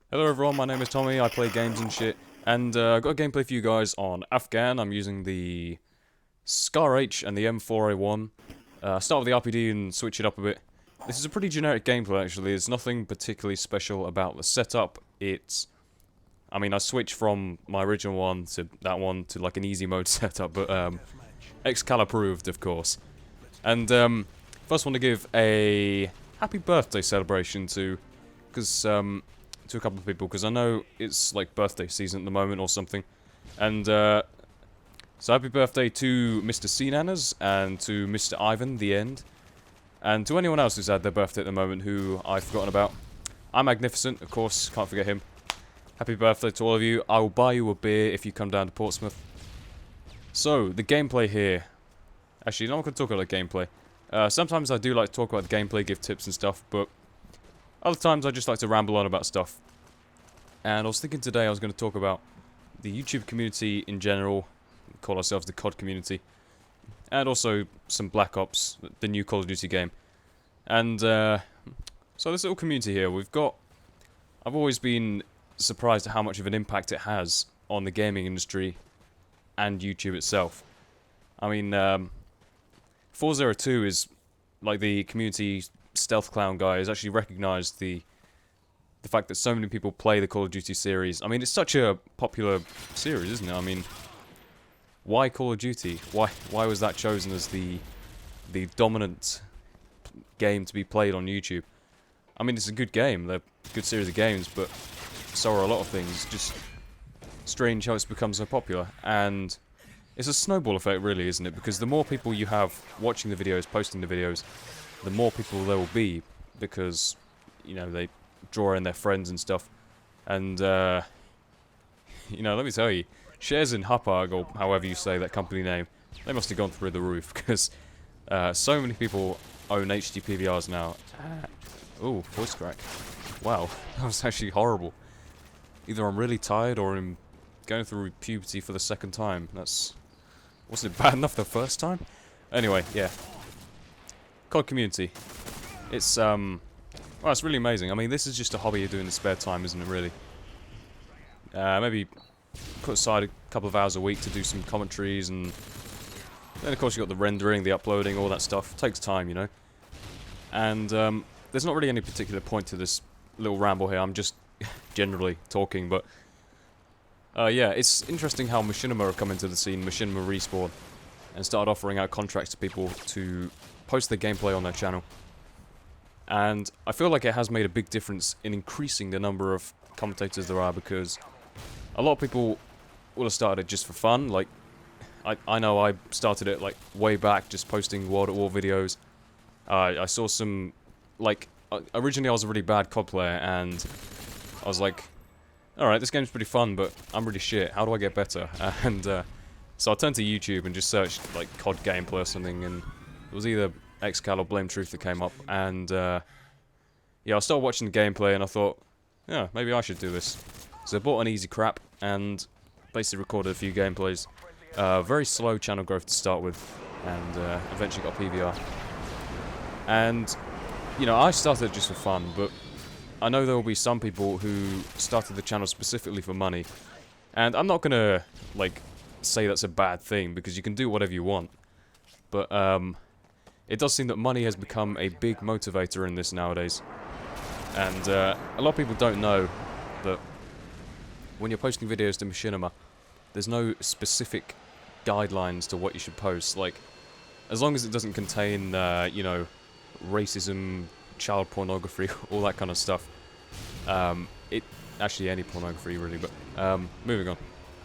Hello everyone, my name is Tommy, I play games and shit, and I've got a gameplay for you guys on Afghan. I'm using the Scar H and the M4A1. Start with the RPD and switch it up a bit. This is a pretty generic gameplay actually, there's nothing particularly special about the setup. I switched from my original one to like an easy mode setup, but Excal approved of course. And first want to give a happy birthday celebration to a couple of people, because I know it's like birthday season at the moment or something. And so happy birthday to Mr. Cnanas and to Mr. Ivan, the End. And to anyone else who's had their birthday at the moment who I've forgotten about. I'm Magnificent, of course, can't forget him. Happy birthday to all of you. I will buy you a beer if you come down to Portsmouth. So, the gameplay here. Actually, I'm not going to talk about the gameplay. Sometimes I do like to talk about the gameplay, give tips and stuff, but other times I just like to ramble on about stuff. And I was thinking today I was going to talk about the YouTube community in general. We call ourselves the CoD community. And also some Black Ops, the new Call of Duty game. And so this little community here, I've always been surprised at how much of an impact it has on the gaming industry and YouTube itself. I mean, 402 is like the community stealth clown guy has actually recognized the fact that so many people play the Call of Duty series. I mean, it's such a popular series, isn't it? I mean, why Call of Duty? Why was that chosen as the dominant game to be played on YouTube? I mean, it's a good game. They're a good series of games, but so are a lot of things. Just strange how it's become so popular. And it's a snowball effect, really, isn't it? Because the more people you have watching the videos, posting the videos, the more people there will be, because, you know, they draw in their friends and stuff. And, you know, let me tell you, shares in Hapag, or however you say that company name, they must have gone through the roof, because so many people own HD PVRs now. Ooh, voice crack. Wow, that was actually horrible. Either I'm really tired or I'm going through puberty for the second time. Wasn't it bad enough the first time? Anyway, yeah. CoD community. Well, it's really amazing. I mean, this is just a hobby you do in the spare time, isn't it, really? Maybe put aside a couple of hours a week to do some commentaries, and then, of course, you've got the rendering, the uploading, all that stuff. It takes time, you know? And there's not really any particular point to this little ramble here. I'm just generally talking, but yeah, it's interesting how Machinima have come into the scene, Machinima Respawn, and started offering out contracts to people to post their gameplay on their channel. And I feel like it has made a big difference in increasing the number of commentators there are, because a lot of people will have started it just for fun. Like, I know I started it like way back, just posting World at War videos. I saw some, like, originally I was a really bad CoD player, and I was like, alright, this game's pretty fun, but I'm really shit, how do I get better? And so I turned to YouTube and just searched like CoD gameplay or something, and it was either Excal or Blame Truth that came up, and yeah, I started watching the gameplay and I thought, yeah, maybe I should do this. So I bought an easy crap and basically recorded a few gameplays. Very slow channel growth to start with, and eventually got PVR. And, you know, I started it just for fun, but I know there will be some people who started the channel specifically for money. And I'm not gonna, like, say that's a bad thing, because you can do whatever you want. But, it does seem that money has become a big motivator in this nowadays. And a lot of people don't know that when you're posting videos to Machinima, there's no specific guidelines to what you should post. Like, as long as it doesn't contain, you know, racism, child pornography, all that kind of stuff. Actually, any pornography, really, but moving on.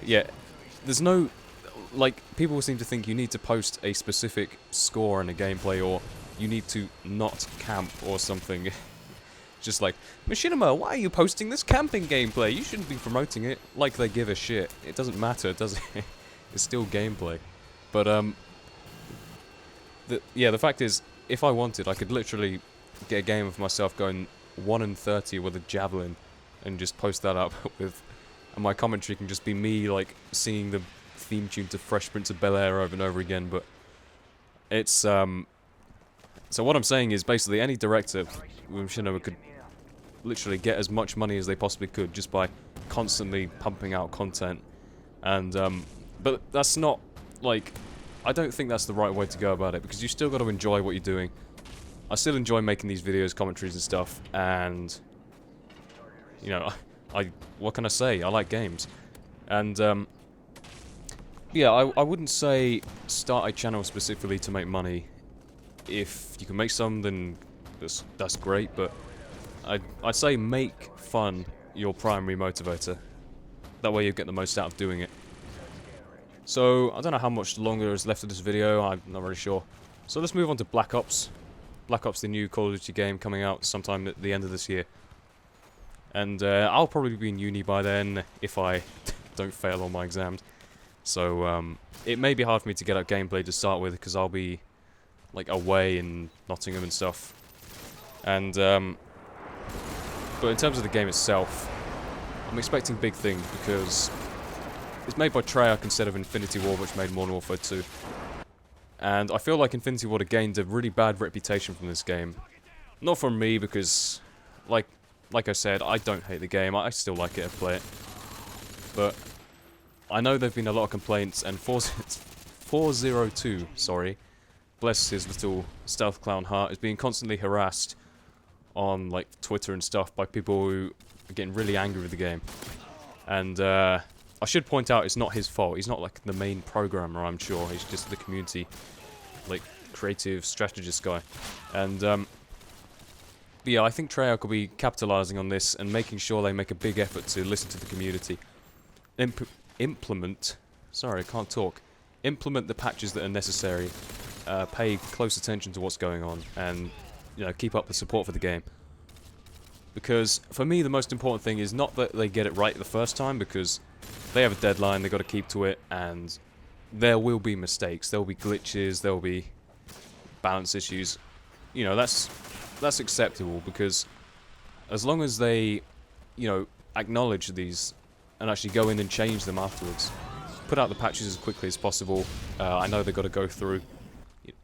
Yeah, there's no... Like, people seem to think you need to post a specific score in a gameplay, or you need to not camp or something. Just like, Machinima, why are you posting this camping gameplay? You shouldn't be promoting it. Like they give a shit. It doesn't matter, does it? It's still gameplay. But, yeah, the fact is, if I wanted, I could literally get a game of myself going 1-30 with a javelin and just post that up with... And my commentary can just be me, like, singing the theme tune to Fresh Prince of Bel-Air over and over again, but it's, so what I'm saying is basically any director with Machinima could literally get as much money as they possibly could just by constantly pumping out content. And but that's not, like, I don't think that's the right way to go about it, because you still got to enjoy what you're doing. I still enjoy making these videos, commentaries and stuff, and you know, what can I say? I like games. And yeah, I wouldn't say start a channel specifically to make money. If you can make some, then that's great, but I'd say make fun your primary motivator. That way you get the most out of doing it. So, I don't know how much longer is left of this video, I'm not really sure. So let's move on to Black Ops. Black Ops, the new Call of Duty game, coming out sometime at the end of this year. And I'll probably be in uni by then, if I don't fail on my exams. So, it may be hard for me to get out gameplay to start with, because I'll be, like, away in Nottingham and stuff. And, but in terms of the game itself, I'm expecting big things, because it's made by Treyarch instead of Infinity Ward, which made Modern Warfare 2. And I feel like Infinity Ward gained a really bad reputation from this game. Not from me, because, like I said, I don't hate the game. I still like it and play it. But I know there've been a lot of complaints, and 402, sorry, bless his little stealth clown heart, is being constantly harassed on, like, Twitter and stuff by people who are getting really angry with the game. And I should point out, it's not his fault. He's not, like, the main programmer, I'm sure. He's just the community, like, creative strategist guy. And yeah, I think Treyarch will be capitalizing on this and making sure they make a big effort to listen to the community. Implement the patches that are necessary, pay close attention to what's going on, and, you know, keep up the support for the game. Because, for me, the most important thing is not that they get it right the first time, because they have a deadline, they've got to keep to it, and there will be mistakes, there will be glitches, there will be balance issues. You know, that's acceptable, because as long as they, you know, acknowledge these and actually go in and change them afterwards, put out the patches as quickly as possible. I know they've got to go through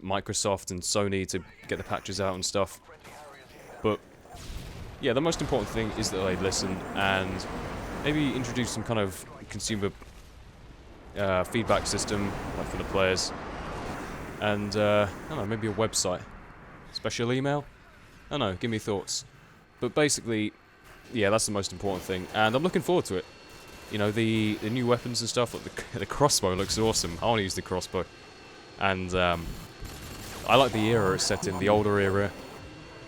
Microsoft and Sony to get the patches out and stuff, but yeah, the most important thing is that they listen and maybe introduce some kind of consumer feedback system, like, for the players, and I don't know, maybe a website, special email. I don't know, give me thoughts. But basically, yeah, that's the most important thing, and I'm looking forward to it. You know, the new weapons and stuff, like the crossbow looks awesome. I want to use the crossbow. And I like the era it's set in, the older era.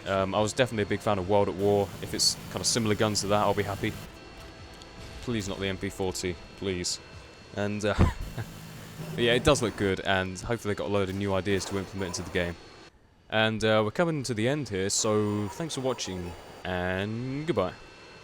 I was definitely a big fan of World at War. If it's kind of similar guns to that, I'll be happy. Please not the MP40, please. And but yeah, it does look good, and hopefully they've got a load of new ideas to implement into the game. And we're coming to the end here, so thanks for watching, and goodbye.